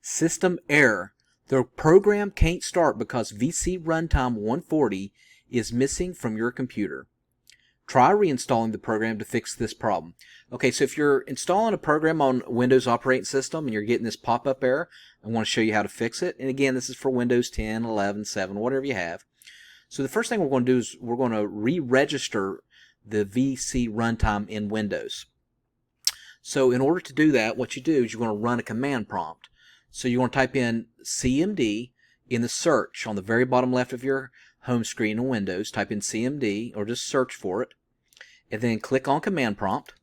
System error. The program can't start because VCRUNTIME140 is missing from your computer. Try reinstalling the program to fix this problem. Okay, so if you're installing a program on Windows operating system and you're getting this pop-up error, I want to show you how to fix it. And again, this is for Windows 10, 11, 7, whatever you have. So the first thing we're going to do is we're going to re-register the VC runtime in Windows. So in order to do that, what you do is you're going to run a command prompt. So you're going to type in CMD in the search on the very bottom left of your home screen in Windows. Type in CMD or just search for it, and then click on command prompt.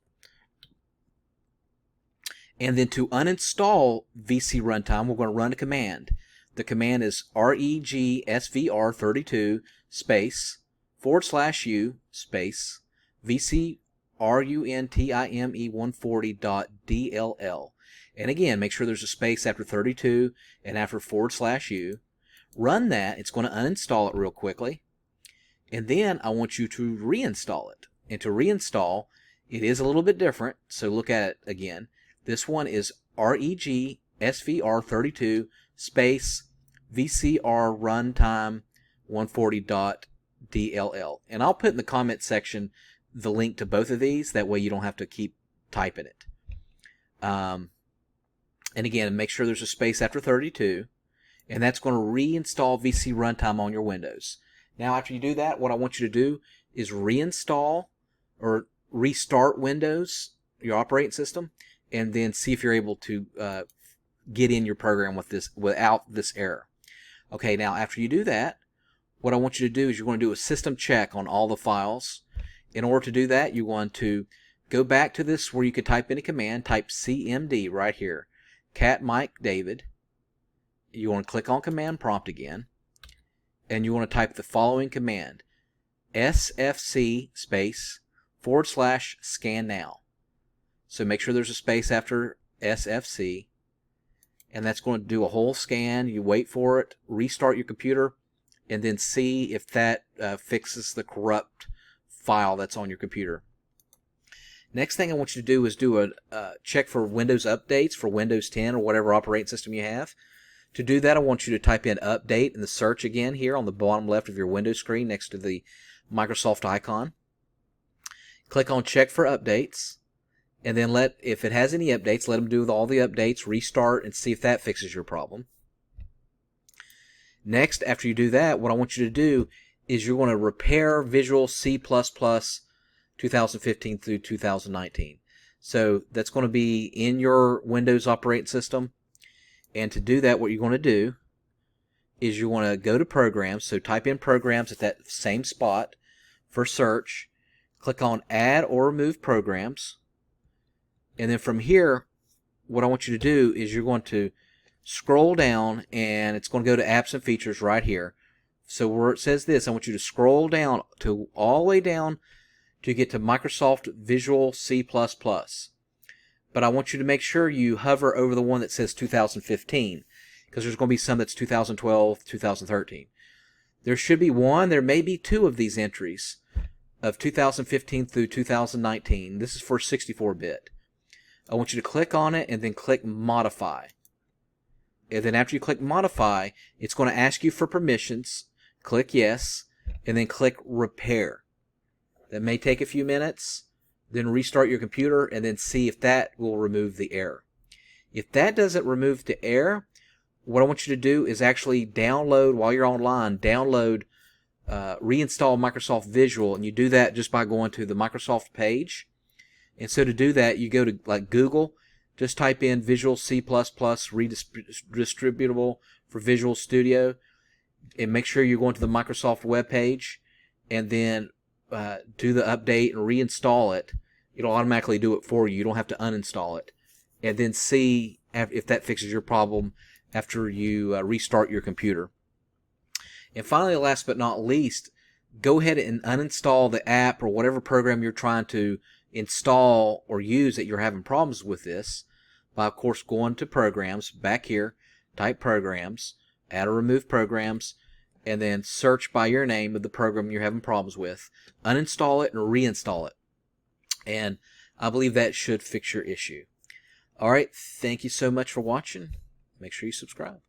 And then to uninstall VC runtime, we're going to run a command. The command is regsvr32 space /u space VCRUNTIME140.DLL. And again, make sure there's a space after 32 and after /u. Run that. It's going to uninstall it real quickly. And then I want you to reinstall it. And to reinstall, it is a little bit different. So look at it again. This one is regsvr32 space VCRUNTIME140.DLL. And I'll put in the comment section the link to both of these. That way you don't have to keep typing it. And again, make sure there's a space after 32. And that's going to reinstall VC Runtime on your Windows. Now after you do that, what I want you to do is reinstall or restart Windows, your operating system, and then see if you're able to get in your program with this without this error. Okay, now after you do that, what I want you to do is you're going to do a system check on all the files. In order to do that, you want to go back to this where you could type in a command, type CMD right here, Cat Mike David. You want to click on command prompt again, and you want to type the following command, sfc space /scan now. So make sure there's a space after sfc, and that's going to do a whole scan. You wait for it, restart your computer, and then see if that fixes the corrupt file that's on your computer. Next thing I want you to do is do a check for Windows updates for Windows 10 or whatever operating system you have. To do that, I want you to type in update in the search again here on the bottom left of your Windows screen next to the Microsoft icon. Click on check for updates, and then if it has any updates, let them do all the updates, restart, and see if that fixes your problem. Next, after you do that, what I want you to do is you're going to repair Visual C++ 2015 through 2019. So that's going to be in your Windows operating system. And to do that, what you're going to do is you want to go to Programs. So type in Programs at that same spot for search. Click on Add or Remove Programs. And then from here, what I want you to do is you're going to scroll down, and it's going to go to Apps and Features right here. So where it says this, I want you to scroll down to all the way down to get to Microsoft Visual C++. But I want you to make sure you hover over the one that says 2015, because there's going to be some that's 2012, 2013. There should be one, there may be two of these entries of 2015 through 2019. This is for 64-bit. I want you to click on it and then click Modify. And then after you click Modify, it's going to ask you for permissions. Click Yes, and then click Repair. That may take a few minutes. Then restart your computer and then see if that will remove the error. If that doesn't remove the error, what I want you to do is actually download, while you're online, reinstall Microsoft Visual, and you do that just by going to the Microsoft page. And so to do that, you go to like Google, just type in Visual C++ redistributable for Visual Studio, and make sure you're going to the Microsoft web page, and then do the update and reinstall it. It'll automatically do it for you. You don't have to uninstall it. And then see if that fixes your problem after you restart your computer. And finally, last but not least, go ahead and uninstall the app or whatever program you're trying to install or use that you're having problems with this by, of course, going to Programs, back here, type Programs, Add or Remove Programs, and then search by your name of the program you're having problems with, uninstall it and reinstall it. And I believe that should fix your issue. Alright, thank you so much for watching. make sure you subscribe.